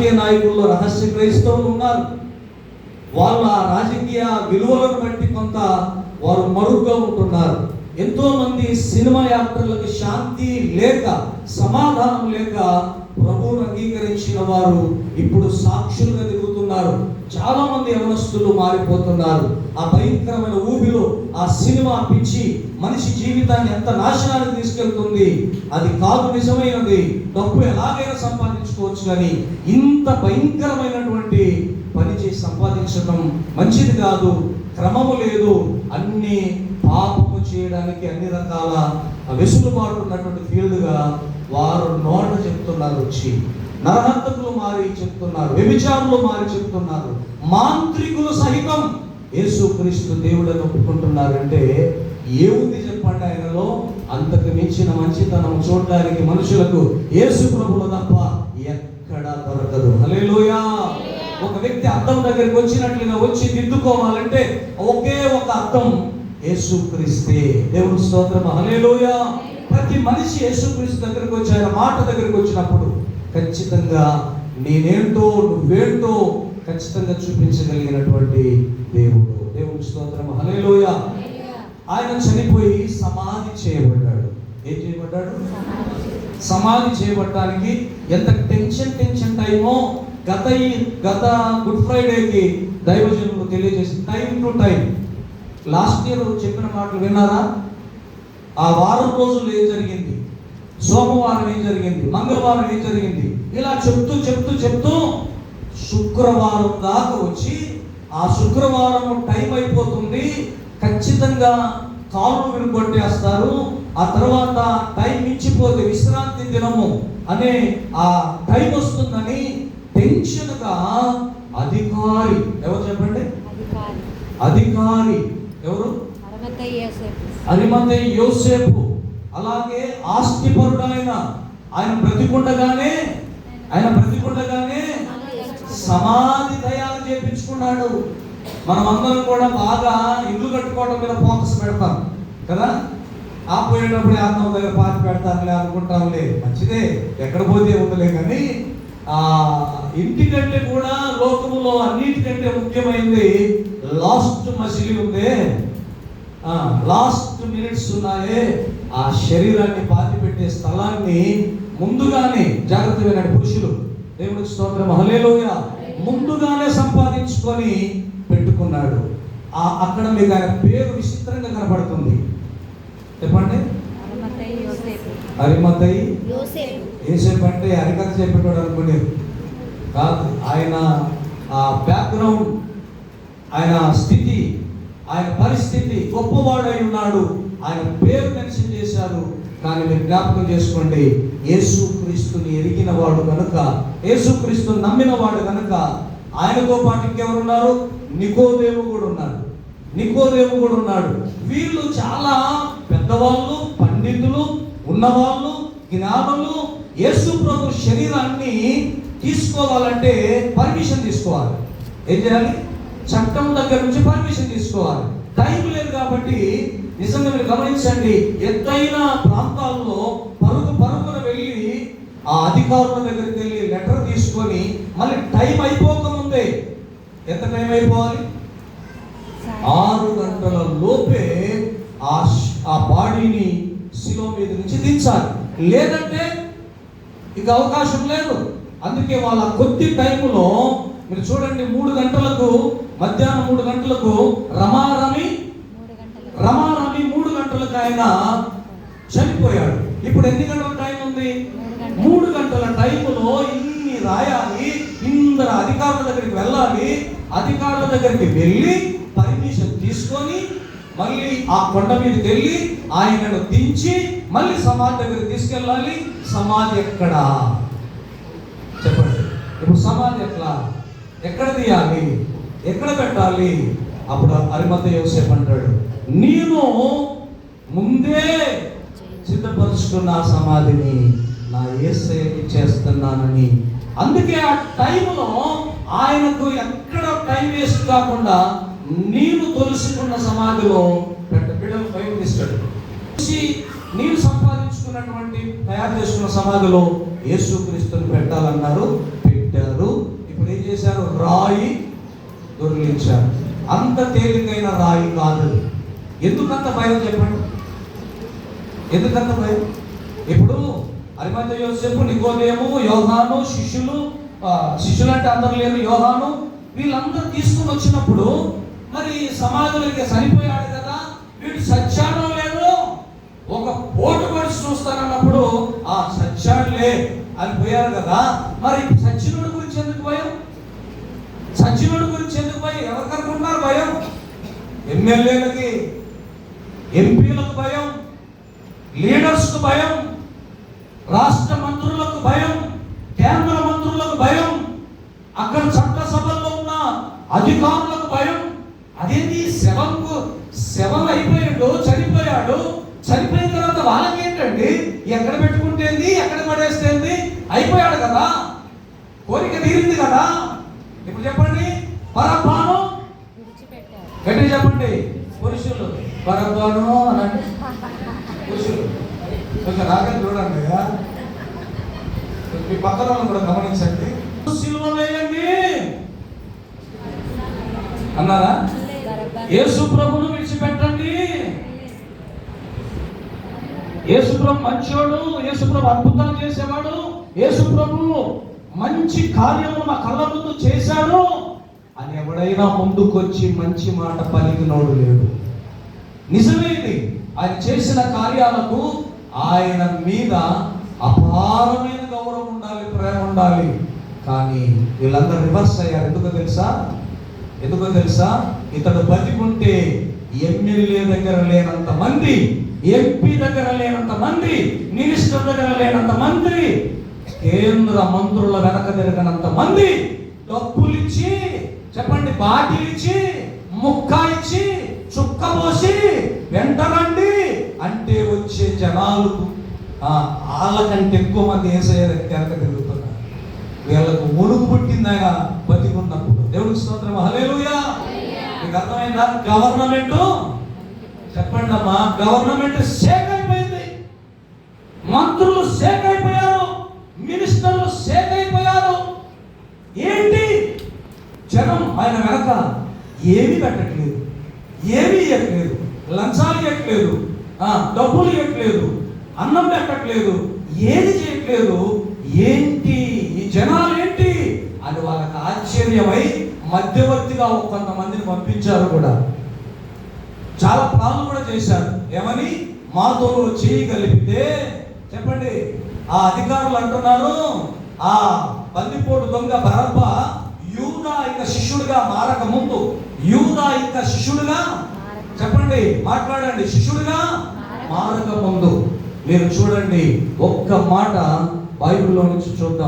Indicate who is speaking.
Speaker 1: జాతీయ నాయకుల్లో రహస్య క్రైస్తవులు ఉన్నారు. వాళ్ళు ఆ రాజకీయ విలువలను బట్టి కొంత వారు మరుగ్గా ఉంటున్నారు. ఎంతో మంది సినిమా యాక్టర్లకు శాంతి లేక, సమాధానం లేక ప్రభువును అంగీకరించిన వారు ఇప్పుడు సాక్షులుగా తిరుగుతున్నారు. చాలా మంది యవనస్తులు మారిపోతున్నారు. ఆ భయంకరమైన ఊబిలో ఆ సినిమా పిచ్చి మనిషి జీవితాన్ని ఎంత నాశనానికి తీసుకెళ్తుంది. అది కాదు నిజమైనది. డబ్బు ఎలాగైనా సంపాదించుకోవచ్చు, కానీ ఇంత భయంకరమైనటువంటి పని చేసి సంపాదించడం మంచిది కాదు. క్రమము లేదు. అన్ని పాపము చేయడానికి అన్ని రకాల వెసులుబాటు ఉన్నటువంటి ఫీల్డ్గా వారు నోట చెప్తున్నారు. వచ్చి నరహంతకులు మారి చెప్తున్నారు, వ్యభిచారులు మారి చెప్తున్నారు, మాంత్రికులు సహితం యేసుక్రీస్తు దేవుడని ఒప్పుకుంటున్నారంటే ఏముంది చెప్పండి ఆయనలో? అంతకు మించిన మంచితనం చూడడానికి మనుషులకు యేసు ప్రభువు తప్ప ఎక్కడా దొరకదు. హల్లెలూయా. ఒక వ్యక్తి అద్దం దగ్గరికి వచ్చినట్లుగా వచ్చి దిద్దుకోవాలంటే ఒకే ఒక అద్దం, యేసుక్రీస్తే. దేవుని స్తోత్రం. హల్లెలూయా. ప్రతి మనిషి యేసుక్రీస్తు దగ్గరికి వచ్చి ఆయన మాట దగ్గరికి వచ్చినప్పుడు ఖచ్చితంగా నేనేంటో నువ్వేంటో ఖచ్చితంగా చూపించగలిగినటువంటి దేవుడు. దేవుని స్తోత్రం. హల్లెలూయా. ఆయన చనిపోయి సమాధి చేయబడ్డాడు. ఏం చేయబడ్డాడు? సమాధి చేయబడటానికి ఎంత టెన్షన్ టైమో గత గుడ్ ఫ్రైడేకి దైవజనులు తెలియజేసి time to time last year చెప్పిన మాటలు విన్నారా? ఆ వారం రోజులు ఏం జరిగింది, సోమవారం ఏం జరిగింది, మంగళవారం ఏం జరిగింది, ఇలా చెప్తూ శుక్రవారం దాకా వచ్చి ఆ శుక్రవారం టైం అయిపోతుంది, ఖచ్చితంగా కాళ్ళు వినుకొట్టేస్తారు, ఆ తర్వాత టైం మించిపోతే విశ్రాంతి దినము అనే ఆ టైం వస్తుందని టెన్షన్గా అధికారి, ఎవరు చెప్పండి? అధికారి ఎవరు? అరిమతయి యోసేపు. అలాగే ఆస్తిపరుడైన ఆయన బ్రతికుండగానే సమాధి తయారు చేయించుకున్నాడు. మనం అందరం కూడా బాగా ఇల్లు కట్టుకోవడం మీద ఫోకస్ పెడతాం కదా. ఆ పోయేటప్పుడు అన్నం దగ్గర పాతి పెడతానులే అనుకుంటాంలే, మంచిదే, ఎక్కడ పోతే ఉండలే. కానీ ఆ ఇంటికంటే కూడా లోకములో అన్నిటికంటే ముఖ్యమైనది లాస్ట్ మసిలి ఉందే, లాస్ట్ మినిట్స్ ఉన్నాయే, ఆ శరీరాన్ని పాతి పెట్టే స్థలాన్ని ముందుగానే జాగ్రత్తగా పురుషులు, దేవుడికి స్తోత్రం, హల్లెలూయా, ముందుగానే సంపాదించుకొని పెట్టుకున్నాడు. అక్కడ మీకు ఆయన పేరు విచిత్రంగా కనబడుతుంది. చెప్పండి. అరిమతయి యోసేపు అంటే అరికథ చెప్పేటోడు అనుకునేది కాదు. ఆయన ఆ బ్యాక్గ్రౌండ్, ఆయన స్థితి, ఆయన పరిస్థితి, గొప్పవాడై ఉన్నాడు. ఆయన పేరు మెన్షన్ చేశారు. కానీ మీరు జ్ఞాపకం చేసుకోండి, యేసుక్రీస్తుని ఎరిగిన వాడు కనుక, యేసుక్రీస్తుని నమ్మిన వాడు కనుక ఆయనతో పాటు ఇంకెవరున్నారు? నికోదేము కూడా ఉన్నాడు. వీళ్ళు చాలా పెద్దవాళ్ళు, పండితులు, ఉన్నవాళ్ళు, జ్ఞానులు. యేసు ప్రభు శరీరాన్ని తీసుకోవాలంటే పర్మిషన్ తీసుకోవాలి. ఏం చేయాలి? చట్టం దగ్గర నుంచి పర్మిషన్ తీసుకోవాలి. టైం లేదు కాబట్టి నిజంగా మీరు గమనించండి, ఎత్తైన ప్రాంతాల్లో పరుగున వెళ్ళి ఆ అధికారుల దగ్గరికి వెళ్ళి లెటర్ తీసుకొని మళ్ళీ టైం అయిపోకముందే, ఎంత టైం అయిపోవాలి? 6 గంటల లోపే ఆ బాడీని శిలువ మీద నుంచి దించాలి, లేదంటే ఇక అవకాశం లేదు. అందుకే వాళ్ళ కొద్ది టైంలో మీరు చూడండి, 3 గంటలకు, మధ్యాహ్నం 3 గంటలకు రమారమి 3 గంటలకు ఆయన చనిపోయాడు. ఇప్పుడు ఎన్ని గంటల టైం ఉంది? 3 గంటల టైంలో ఇన్ని రాయాలి, ఇందరు అధికారుల దగ్గరికి వెళ్ళాలి, అధికారుల దగ్గరికి వెళ్ళి పర్మిషన్ తీసుకొని మళ్ళీ ఆ కొండ మీదకి వెళ్ళి ఆయనను దించి మళ్ళీ సమాధి దగ్గరికి తీసుకెళ్ళాలి. సమాధి ఎక్కడా చెప్పండి? ఇప్పుడు సమాధి ఎక్కడ తీయాలి, ఎక్కడ పెట్టాలి? అప్పుడు అరిమతయి యోసేపు అంటాడు, నేను ముందే సిద్ధపరుచుకున్న సమాధిని నా యేసయ్యకి చేస్తున్నానని. అందుకే ఆ టైంలో ఆయనకు ఎక్కడ టైం వేస్ట్ కాకుండా నేను తొలుసుకున్న సమాధిలో బిడ్డలు బయట తీస్తాడు. నేను సంపాదించుకున్నటువంటి తయారు చేసుకున్న సమాధిలో యేసుక్రీస్తుని పెట్టాలన్నారు, పెట్టారు. రాయి దొరికించారు. అంత తేలికైన రాయి కాదు. ఎందుకంత భయం చెప్పండి? ఎందుకంత భయం? ఇప్పుడు అరిమతయి యోసేపు, నికోదేము, యోహాను, శిష్యులు అంటే అందరు లేరు, యోహాను, వీళ్ళందరూ తీసుకుని వచ్చినప్పుడు మరి సమాధిలోకి చనిపోయాడు కదా, వీడు సత్యాడో లేదు, ఒక పోటు పడిచి చూస్తానన్నప్పుడు ఆ సత్యాడులే అని పోయారు కదా. మరి సచ్చినుడి గురించి ఎందుకు భయం? సచ్చినుడి గురించి ఎందుకు భయం? ఎవరికనుకుంటున్నారు భయం? ఎమ్మెల్యేలకి, ఎంపీలకు భయం, లీడర్స్కు భయం, రాష్ట్ర మంత్రులకు భయం, కేంద్ర మంత్రులకు భయం, అక్కడ చట్టసభల్లో ఉన్న అధికారులకు భయం. అదేంటి? శవం అయిపోయాడు, చనిపోయాడు. చనిపోయిన తర్వాత వాళ్ళకేంటండి? ఎక్కడ పెట్టుకుంటేంది, ఎక్కడ పడేస్తేంది? అయిపోయాడు కదా, కోరిక తీరింది కదా. ఇప్పుడు చెప్పండి, పరబ్బాను గట్టి చెప్పండి. పురుషులు పరబ్బాను అనండి, పురుషులు కొంచెం రాగని చూడండి, మీ పక్కన కూడా గమనించండి. సిలువ వేయండి అన్నారా? యేసు ప్రభువును విడిచిపెట్టండి. యేసు ప్రభు మంచోడు, యేసు ప్రభు అద్భుతాలు చేసేవాడు, యేసు ప్రభు మంచి కార్యములు మా కళ్ళ ముందు చేశాడు అని ఎవడైనా ముందుకొచ్చి మంచి మాట పలికినోడు లేడు. నిజమేది, ఆయన చేసిన కార్యాలకు ఆయన మీద అపారమైన గౌరవం ఉండాలి, ప్రేమ ఉండాలి. కానీ వీళ్ళందరూ రివర్స్ అయ్యారు. ఎందుకో తెలుసా? ఇతడు బతికుంటే ఎమ్మెల్యే దగ్గర లేనంత మంది, ఎంపీ దగ్గర లేనంత మంది, మినిస్టర్ దగ్గర లేనంత మంది, కేంద్ర మంత్రుల వెనక తిరగనంత మంది డబ్బులు ఇచ్చి, చెప్పండి, బాటిల్ ఇచ్చి, ముక్క ఇచ్చి, చుక్క పోసి వెంటనండి అంటే వచ్చే జనాలు వాళ్ళకంటే ఎక్కువ మంది యేసయ్య వెనక తిరుగుతున్నారు. వీళ్ళకు మునుగు పుట్టింది ఆయన బతికున్నప్పుడు. దేవుడికి స్తోత్రం, హల్లెలూయా. మీకు అర్థమైందా? గవర్నమెంట్, చెప్పండి అమ్మా, గవర్నమెంట్ షేక్ అయిపోయింది, మంత్రులు షేక్ అయిపోయారు, మినిస్టర్లు షేక్ అయిపోయారు. ఏంటి? జనం ఆయన వెనక ఏమీ పెట్టట్లేదు, ఏమీ ఇవ్వట్లేదు, లంచాలు ఇవ్వట్లేదు, డబ్బులు ఇవ్వట్లేదు, అన్నం పెట్టట్లేదు, ఏది చేయట్లేదు. ఏంటి ఈ జనాలు ఏంటి అని వాళ్ళకి ఆశ్చర్యమై మధ్యవర్తిగా కొంతమందిని పంపించారు కూడా. చాలా ప్లాన్లు కూడా చేశారు. ఏమని? మాతో చేయగలిగితే, చెప్పండి, ఆ అధికారులు అంటున్నారు, ఆ బందిపోటు దొంగ బరబ్బా యూదా ఇక శిష్యుడిగా మారక ముందు, యూదా ఇక శిష్యుడిగా, చెప్పండి, మాట్లాడండి, శిష్యుడిగా మారక ముందు. మీరు చూడండి, ఒక్క మాట బైబిల్లో నుంచి చూద్దాం.